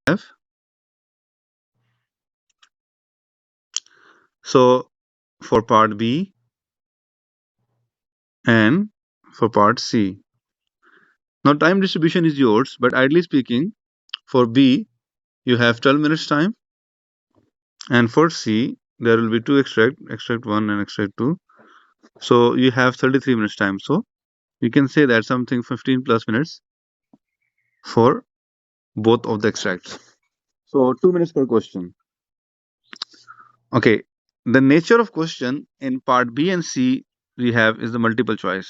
have. So for part B and for part C. Now time distribution is yours, but ideally speaking, for B you have 12 minutes time, and for C there will be two extract 1 and extract 2. So you have 33 minutes time. So you can say that something 15 plus minutes for both of the extracts. So 2 minutes per question. Okay. The nature of question in part B and C we have is the multiple choice.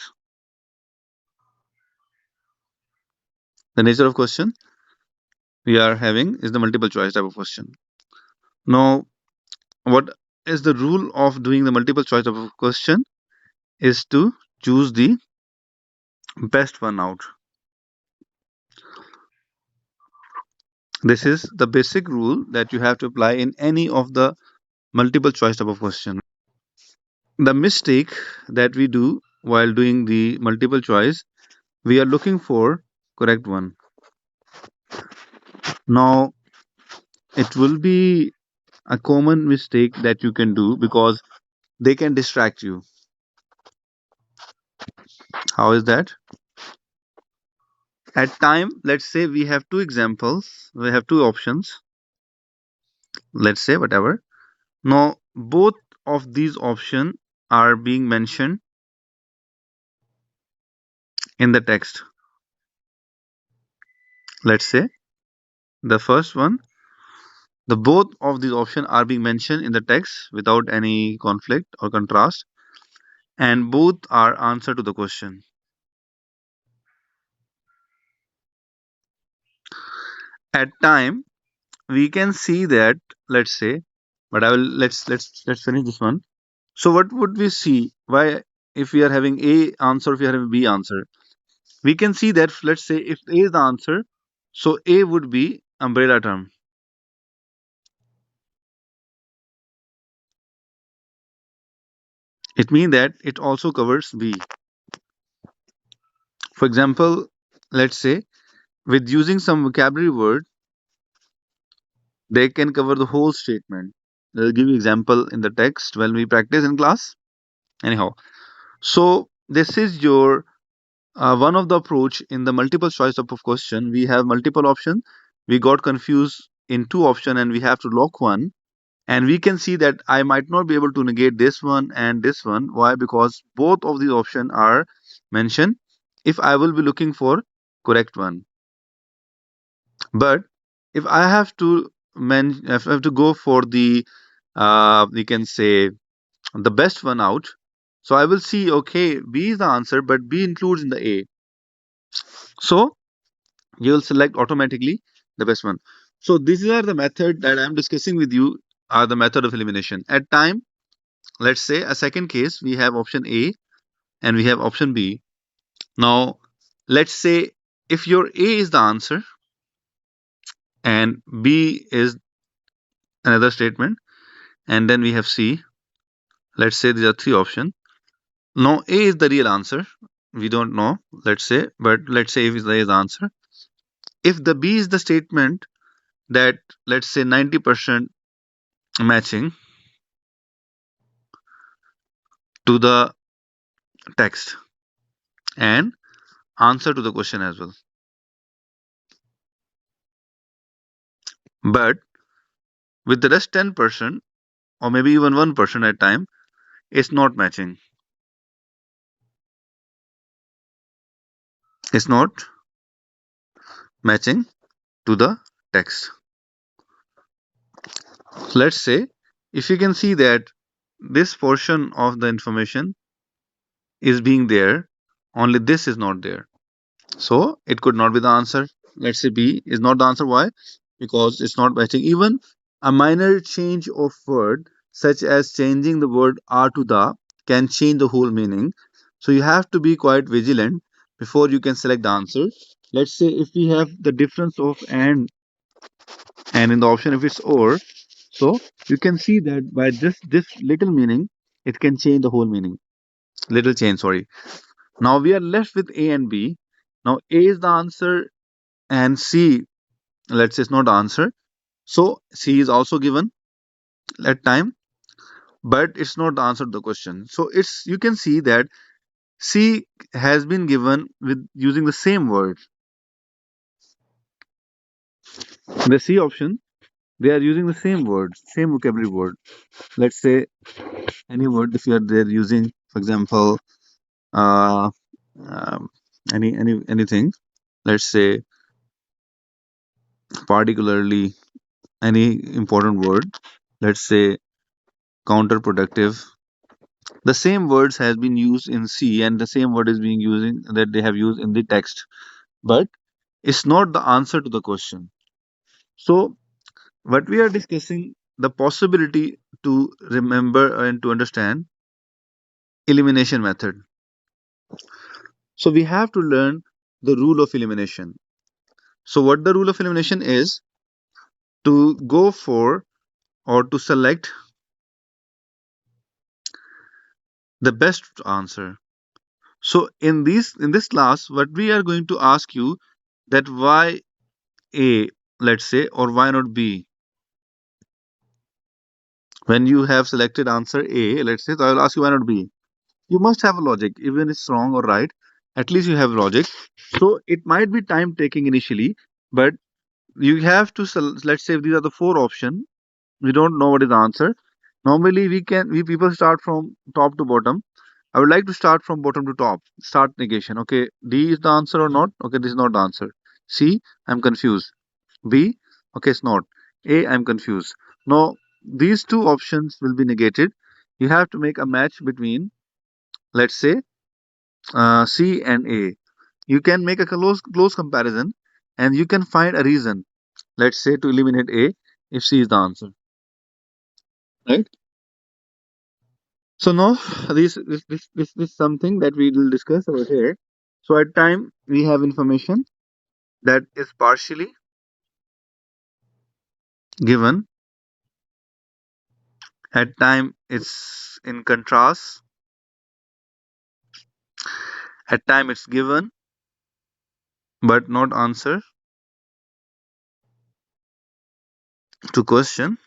The nature of question we are having is the multiple choice type of question. Now, what is the rule of doing the multiple choice of a question is to choose the best one out. This is the basic rule that you have to apply in any of the multiple choice type of question. The mistake that we do while doing the multiple choice, we are looking for correct one. Now, it will be a common mistake that you can do because they can distract you. How is that? At time, let's say we have two examples, we have two options, let's say whatever. Now, both of these options are being mentioned in the text. Let's say the first one, the both of these options are being mentioned in the text without any conflict or contrast, and both are answer to the question. At time, we can see that, let's say, but I will let's finish this one. So what would we see? Why if we are having A answer, if we are having B answer? We can see that, let's say, if A is the answer, so A would be umbrella term. It means that it also covers B. For example, let's say with using some vocabulary word, they can cover the whole statement. I'll give you example in the text when we practice in class. Anyhow, so this is your one of the approach in the multiple choice type of question. We have multiple option. We got confused in two option and we have to lock one. And we can see that I might not be able to negate this one and this one. Why? Because both of these options are mentioned if I will be looking for correct one. But if I have to if I have to go for the we can say the best one out, so I will see, okay, B is the answer, but B includes in the A. So you will select automatically the best one. So these are the method that I'm discussing with you are the method of elimination. At time, let's say a second case, we have option A and we have option B. Now, let's say if your A is the answer and B is another statement, and then we have C. Let's say these are three options. Now, A is the real answer. We don't know, let's say, but let's say if A is the answer. If the B is the statement that, let's say, 90% matching to the text and answer to the question as well. But with the rest 10% or maybe even 1% at time, it's not matching. It's not matching to the text. Let's say if you can see that this portion of the information is being there, only this is not there. So it could not be the answer. Let's say B is not the answer. Why? Because it's not matching. Even a minor change of word, such as changing the word are to the, can change the whole meaning. So you have to be quite vigilant before you can select the answer. Let's say if we have the difference of and in the option if it's or, so you can see that by just this little meaning, it can change the whole meaning. Little change, sorry. Now we are left with A and B. Now A is the answer and C let's say it's not the answer. So C is also given at time, but it's not the answer to the question. So it's, you can see that C has been given with using the same word. The C option, they are using the same word, same vocabulary word. Let's say any word if you are there using, for example, uh, um, anything. Let's say particularly any important word. Let's say counterproductive. The same words has been used in C, and the same word is being using that they have used in the text, but it's not the answer to the question. So what we are discussing, the possibility to remember and to understand elimination method. So we have to learn the rule of elimination. So what the rule of elimination is, to go for or to select the best answer. So in this class, what we are going to ask you, that why A, let's say, or why not B. When you have selected answer A, let's say, so I will ask you why not B. You must have a logic, even if it's wrong or right. At least you have logic. So it might be time taking initially, but you have to let's say these are the four options. We don't know what is the answer. Normally we people start from top to bottom. I would like to start from bottom to top. Start negation. Okay, D is the answer or not? Okay, this is not the answer. C, I'm confused. B, okay, it's not. A, I'm confused. Now, these two options will be negated. You have to make a match between, let's say, C and A. You can make a close comparison and you can find a reason, let's say, to eliminate A if C is the answer. Right? So now this is something that we will discuss over here. So at time we have information that is partially given. At time it's in contrast. At time it's given but not answer to question.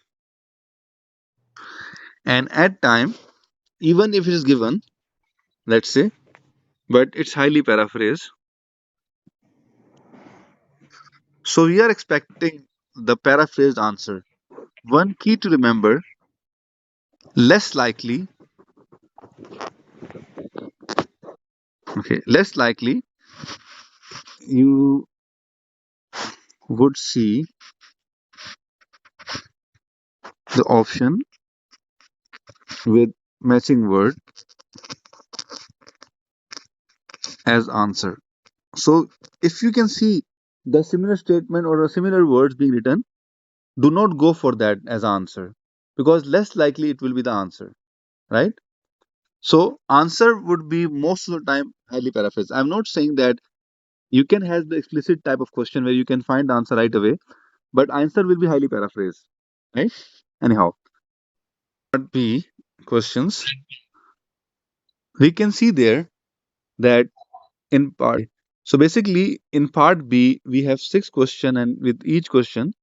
And at time, even if it is given, let's say, but it's highly paraphrased. So we are expecting the paraphrased answer. One key to remember, less likely, okay, less likely you would see the option with matching word as answer. So if you can see the similar statement or a similar words being written, do not go for that as answer, because less likely it will be the answer, right? So answer would be most of the time highly paraphrased. I'm not saying that you can have the explicit type of question where you can find the answer right away, but answer will be highly paraphrased, right? Anyhow, part B questions, we can see there that in part, so basically in part B we have six question, and with each question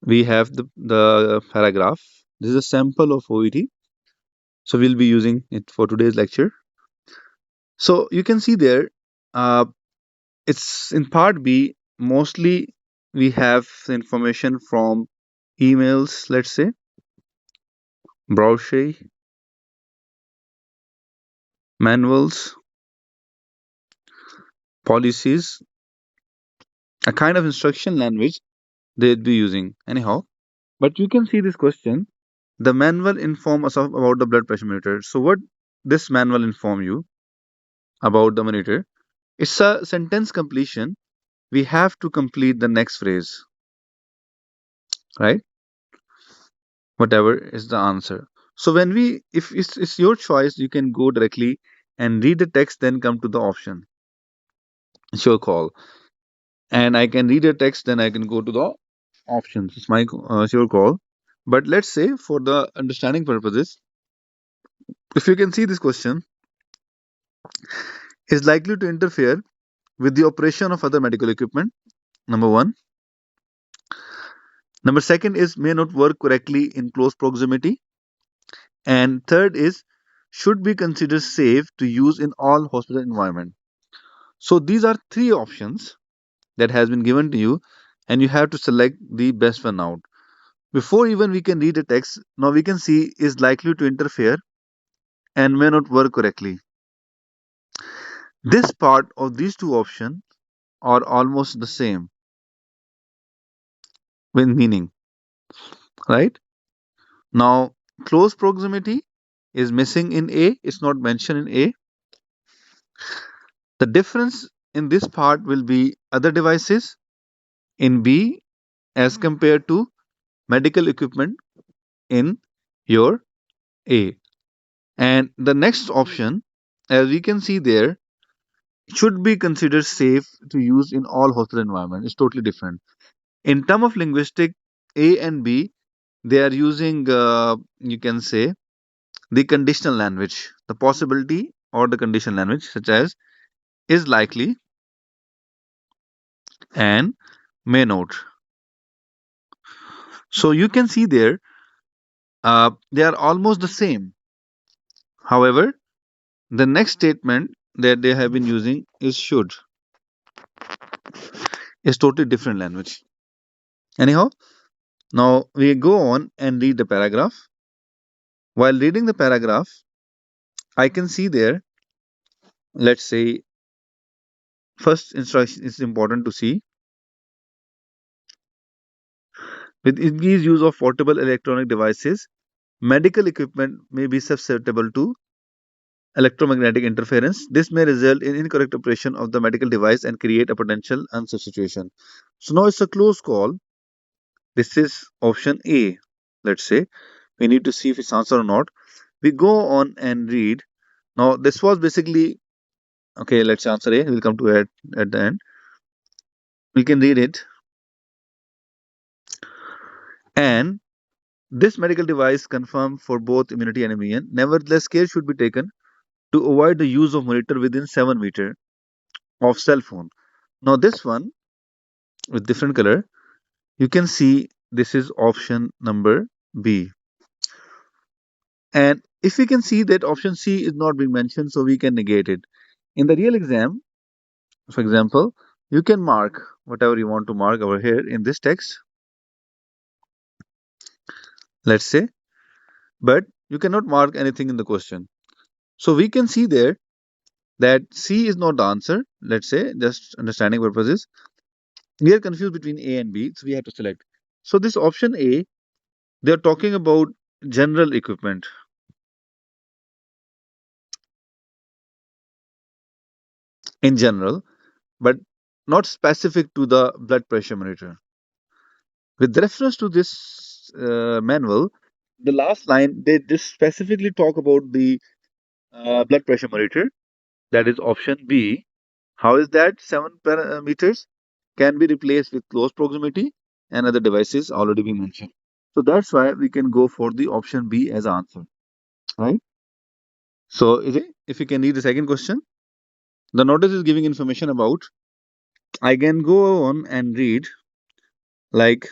we have the paragraph. This is a sample of OET, so we'll be using it for today's lecture. So you can see there, uh, it's in part B. Mostly we have the information from emails, let's say, brochure, manuals, policies, a kind of instruction language they'd be using. Anyhow, but you can see this question. The manual inform us about the blood pressure monitor. So what this manual inform you about the monitor? It's a sentence completion. We have to complete the next phrase, right? Whatever is the answer. So when we, if it's your choice, you can go directly and read the text, then come to the option. It's your call. And I can read the text, then I can go to the options. It's your call. But let's say for the understanding purposes, if you can see this question is likely to interfere with the operation of other medical equipment. Number one. Number second is may not work correctly in close proximity. And third is should be considered safe to use in all hospital environment. So these are three options that has been given to you, and you have to select the best one out. Before even we can read the text, now we can see is likely to interfere and may not work correctly. This part of these two options are almost the same with meaning, right? Now, close proximity is missing in A, it's not mentioned in A. The difference in this part will be other devices in B as compared to medical equipment in your A. And the next option, as we can see there, should be considered safe to use in all hospital environment. It's totally different. In term of linguistic, A and B, they are using, you can say, the conditional language, the possibility or the conditional language, such as is likely and may not. So you can see there, they are almost the same. However, the next statement that they have been using is should. It's totally different language. Anyhow, now we go on and read the paragraph. While reading the paragraph, I can see there, let's say, first instruction is important to see. With increased use of portable electronic devices, medical equipment may be susceptible to electromagnetic interference. This may result in incorrect operation of the medical device and create a potential unsafe situation. So now it's a close call. This is option A. Let's say we need to see if it's answer or not. We go on and read. Now this was basically okay. Let's answer A. We'll come to it at the end. We can read it. And this medical device confirmed for both immunity and immune. Nevertheless, care should be taken to avoid the use of monitor within 7 meters of cell phone. Now this one with different color, you can see this is option number B. And if we can see that option C is not being mentioned, so we can negate it. In the real exam, for example, you can mark whatever you want to mark over here in this text, let's say, but you cannot mark anything in the question. So we can see there that C is not the answer, let's say, just understanding purposes. We are confused between A and B, so we have to select. So this option A, they are talking about general equipment in general, but not specific to the blood pressure monitor. With reference to this manual, the last line they just specifically talk about the blood pressure monitor. That is option B. How is that 7 parameters can be replaced with close proximity and other devices already been mentioned. So that's why we can go for the option B as answer, right? So if you can read the second question, the notice is giving information about. I can go on and read like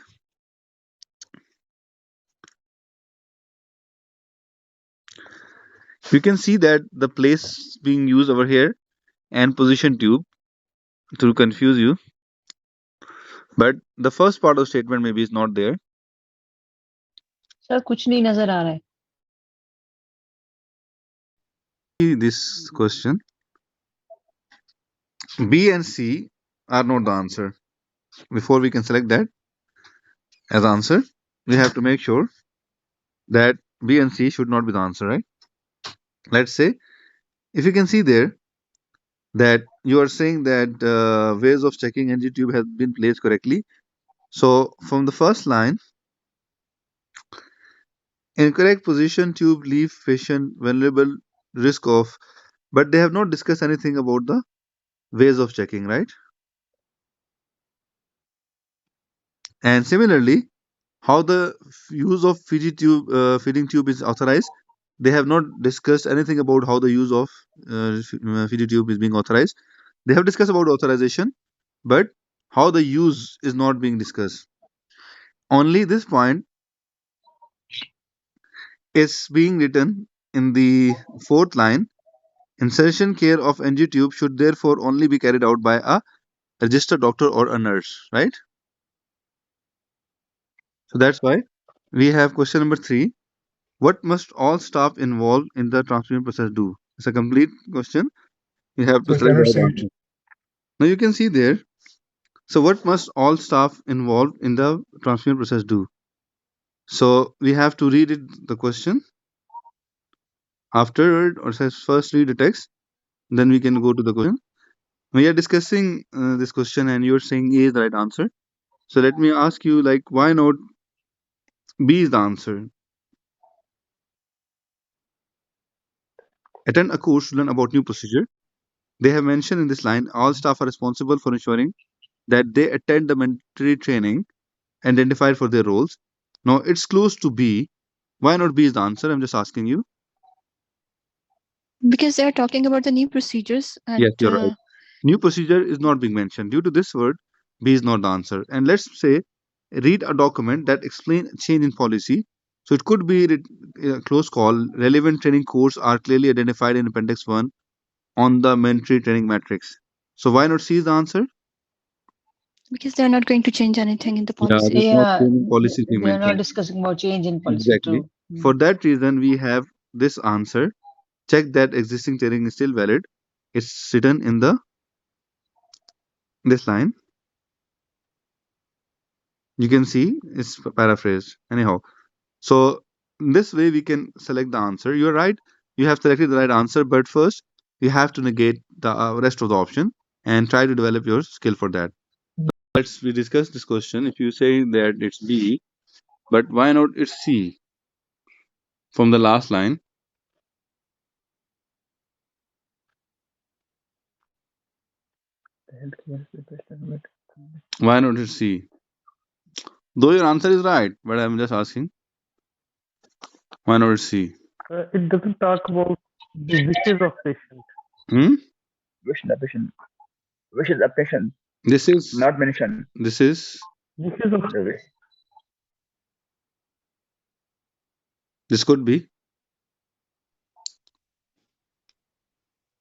you can see that the place being used over here and position tube to confuse you, but the first part of the statement maybe is not there. Sir कुछ नहीं नजर आ रहा है. See this question, B and C are not the answer. Before we can select that as answer, we have to make sure that B and C should not be the answer, right? Let's say if you can see there that you are saying that ways of checking NG tube has been placed correctly. So from the first line, incorrect position tube leave patient vulnerable risk of, but they have not discussed anything about the ways of checking, right? And similarly, how the use of feeding tube is authorized. They have not discussed anything about how the use of feeding tube is being authorized. They have discussed about authorization, but how the use is not being discussed. Only this point is being written in the fourth line. Insertion care of NG tube should therefore only be carried out by a registered doctor or a nurse, right? So that's why we have question number 3. What must all staff involved in the transmission process do? It's a complete question. You have to So I select cannot the say right it. answer. Now you can see there. So what must all staff involved in the transmission process do? So we have to read it, the question. Afterward, or says first read the text, then we can go to the question. We are discussing this question, and you're saying A is the right answer. So let me ask you, like, why not B is the answer? Attend a course to learn about new procedure. They have mentioned in this line, all staff are responsible for ensuring that they attend the mandatory training identified for their roles. Now it's close to B. Why not B is the answer? I'm just asking you. Because they are talking about the new procedures Yes, and you're right. New procedure is not being mentioned. Due to this word, B is not the answer. And let's say read a document that explain change in policy. So it could be a close call. Relevant training course are clearly identified in Appendix 1 on the mandatory training matrix. So why not C is the answer? because they are not going to change anything in the Yeah, policy. there's not Yeah, training policy being they are not mentioned. discussing about change in policy Exactly. too. For that reason, we have this answer. Check that existing training is still valid. It's written in the this line. You can see it's paraphrased. Anyhow, so this way we can select the answer. You're right. You have selected the right answer, but first you have to negate the rest of the option and try to develop your skill for that. Let's we discuss this question. If you say that it's B, but why not it's C from the last line? Healthcare professional. Why not it's C? Though your answer is right, but I'm just asking. Why not it's C? It doesn't talk about the wishes of patient. Hmm? Wish the patient. Wish the patient. This is Not mention this is Wishes of the wish. this could be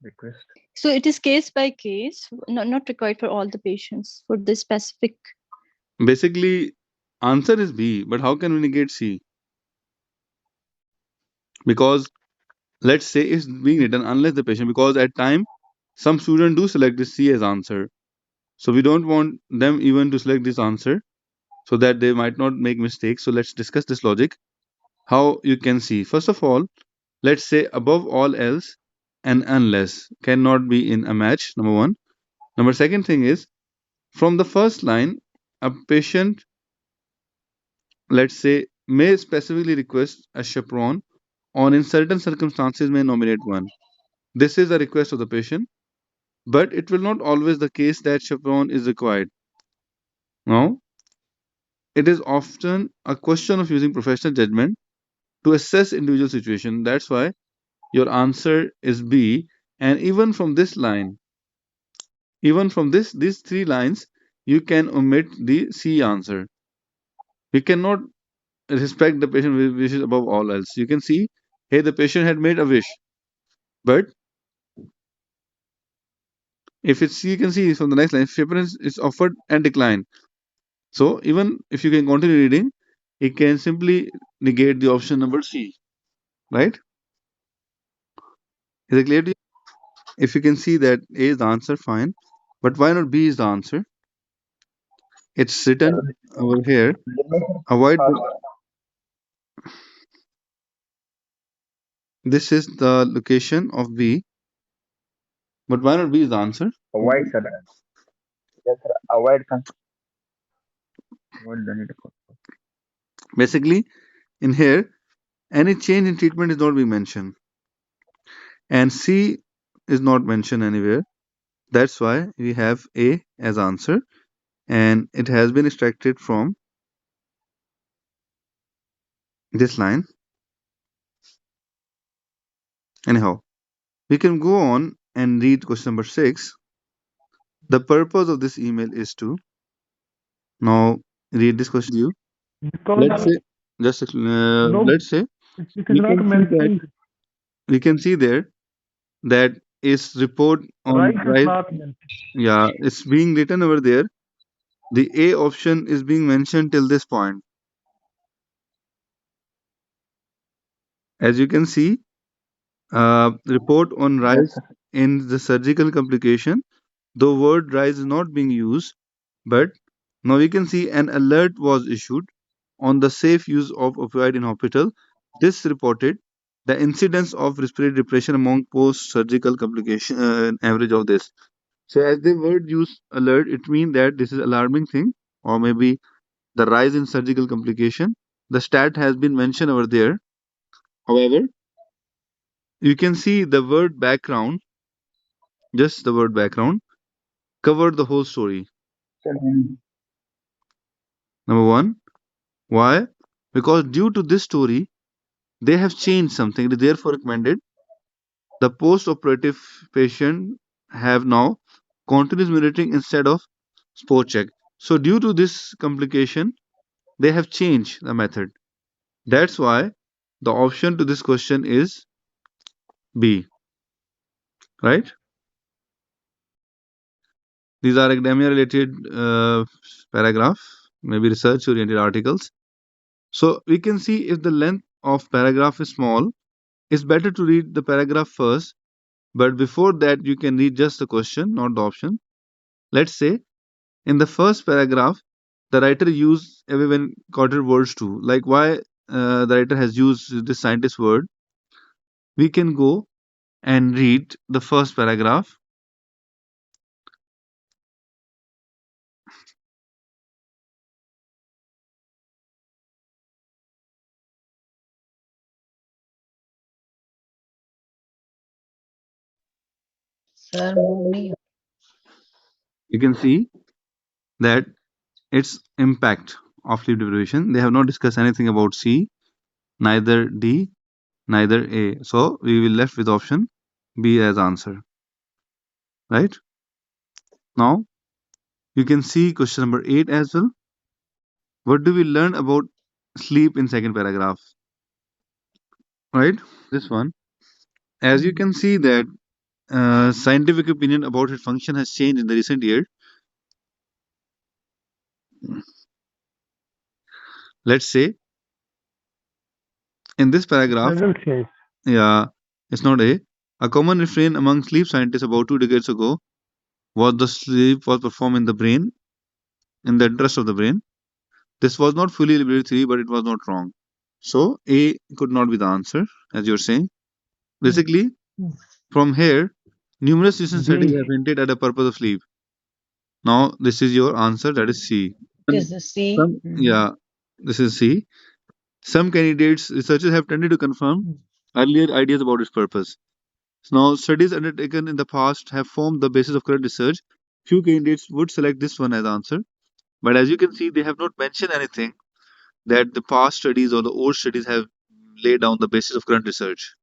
Request. So it is case by case, not required for all the patients for this specific. basically answer is B, but how can we negate C? Because let's say it's being written unless the patient, because at time some students do select this C as answer. So we don't want them even to select this answer so that they might not make mistakes. So let's discuss this logic. How you can see. First of all, let's say above all else and unless cannot be in a match. Number one. Number second thing is from the first line, a patient, let's say, may specifically request a chaperone or in certain circumstances may nominate one. This is a request of the patient, but it will not always the case that chaperone is required. Now, it is often a question of using professional judgment to assess individual situation. That's why your answer is B. And even from this line, even from these three lines, you can omit the C answer. We cannot respect the patient wishes above all else. You can see, hey, the patient had made a wish, but if it's you can see from the next line, chaperone is offered and declined. So even if you can continue reading, it can simply negate the option number C, right? Is it clear to you? If you can see that A is the answer, fine. But why not B is the answer? It's written over here. Elimination Avoid. fast. This is the location of B. But why not B is the answer? Avoid sudden. Yes, sir. Avoid avoid the need for. Basically, in here, any change in treatment is not being mentioned. And C is not mentioned anywhere. That's why we have A as answer. And it has been extracted from this line. Anyhow, we can go on and read question number 6. The purpose of this email is to now read this question to you. Because Let's say, just no, let's say it is we not can see that mentioned. we can see there that is report Right on is rise. not mentioned. Yeah, it's being written over there. The A option is being mentioned till this point. As you can see, report on Yes, rise sir. in the surgical complication. The word rise is not being used, but now we can see an alert was issued on the safe use of opioid in hospital. This reported the incidence of respiratory depression among post-surgical complication, average of this. So as the word use alert, it means that this is alarming thing, or maybe the rise in surgical complication. The stat has been mentioned over there. However, you can see the word background, just the word background, covered the whole story. Sir, Number one, why? Because due to this story, they have changed something. They therefore recommended the post-operative patient have now continuous monitoring instead of spot check. So due to this complication, they have changed the method. That's why the option to this question is B, right? These are academia related paragraph, maybe research oriented articles. So we can see if the length of paragraph is small, it's better to read the paragraph first, but before that you can read just the question, not the option. Let's say in the first paragraph, the writer used everyone quarter words too. Like why the writer has used this scientist word, we can go and read the first paragraph. Sir move नहीं You can see that its impact of sleep deprivation. They have not discussed anything about C, neither D, neither A. So we will left with option B as answer. Right? Now you can see question number 8 as well. What do we learn about sleep in second paragraph? Right? This one. As you can see that scientific opinion about its function has changed in the recent year. Let's say in this It paragraph, never changed. yeah, it's not A. A common refrain among sleep scientists about 2 decades ago was the sleep was performed in the brain, in the interest of the brain. This was not fully liberated theory, but it was not wrong. So A could not be the answer, as you're saying. Basically, from here, numerous recent studies B. have hinted at the purpose of sleep. Now, this is your answer, that is C. It is the C. Yeah, this is C. Some candidates, researchers have tended to confirm earlier ideas about its purpose. Now, studies undertaken in the past have formed the basis of current research. Few candidates would select this one as answer, but as you can see, they have not mentioned anything that the past studies or the old studies have laid down the basis of current research.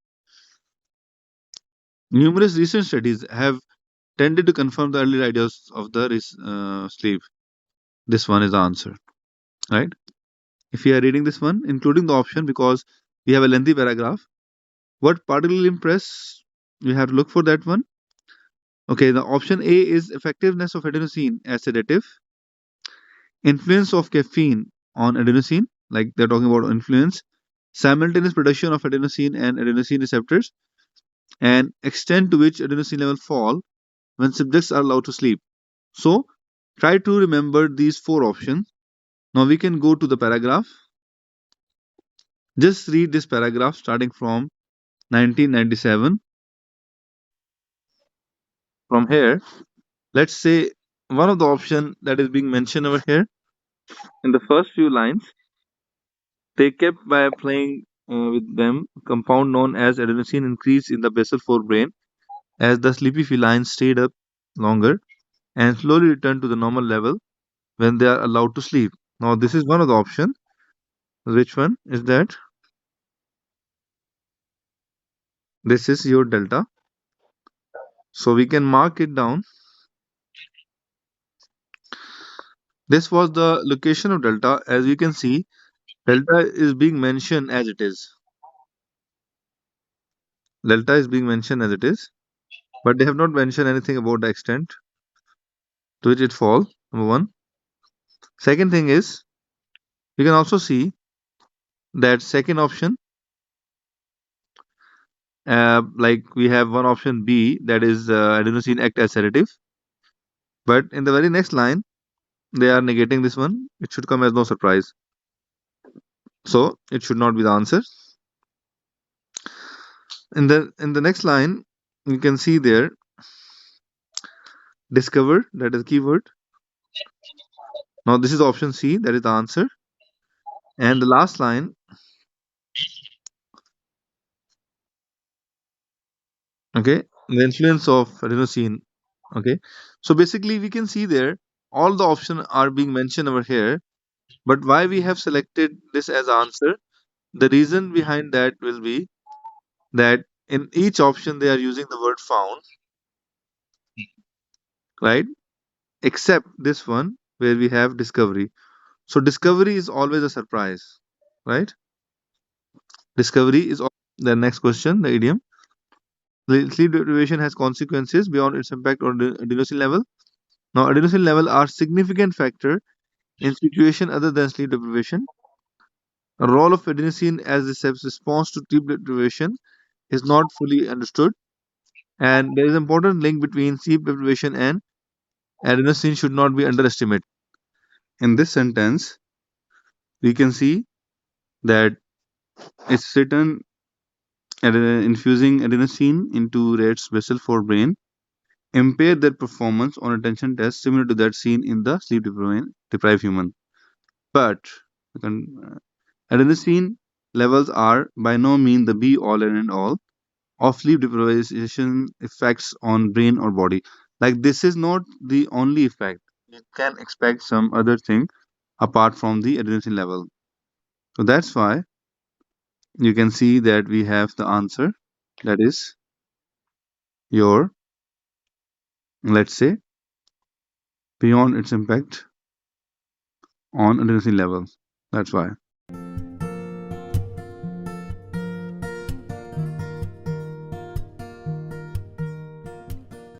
Numerous recent studies have tended to confirm the earlier ideas of the sleep. This one is the answer, right? If you are reading this one, including the option, because we have a lengthy paragraph, what particularly impress you have to look for that one. Okay, the option A is effectiveness of adenosine as sedative, influence of caffeine on adenosine, like they're talking about influence, simultaneous production of adenosine and adenosine receptors, and extent to which adenosine level fall when subjects are allowed to sleep. So try to remember these four options. Now we can go to the paragraph. Just read this paragraph starting from 1997. From here, let's say one of the option that is being mentioned over here in the first few lines, they kept by playing with them compound known as adenosine increased in the basal forebrain as the sleepy felines stayed up longer and slowly returned to the normal level when they are allowed to sleep. Now this is one of the option. Which one is that? This is your delta. So we can mark it down. This was the location of delta. As you can see, Delta is being mentioned as it is. Delta is being mentioned as it is, but they have not mentioned anything about the extent to which it falls. Number one. Second thing is, you can also see that second option, like we have one option B, that is adenosine act as sedative, but in the very next line they are negating this one. It should come as no surprise, so it should not be the answer. In the next line, you can see there discover, that is keyword. Now this is option C, that is the answer. And the last line, okay, the influence of adenosine. Okay, so basically we can see there all the options are being mentioned over here, but why we have selected this as answer, the reason behind that will be that in each option they are using the word found, right, except this one where we have discovery. So discovery is always a surprise, right? Discovery is the next question, the idiom. Sleep deprivation has consequences beyond its impact on the adenosine level. Now, adenosine level are significant factor in situation other than sleep deprivation. The role of adenosine as a response to sleep deprivation is not fully understood, and there is an important link between sleep deprivation and adenosine should not be underestimated. In this sentence, we can see that it's written infusing adenosine into rat's vessel for brain impair their performance on attention tests similar to that seen in the sleep deprived human. But adenosine levels are by no means the be all and end all of sleep deprivation effects on brain or body. Like this is not the only effect. You can expect some other thing apart from the adenosine level. So that's why you can see that we have the answer, that is your, let's say, beyond its impact on adenosine level. That's why.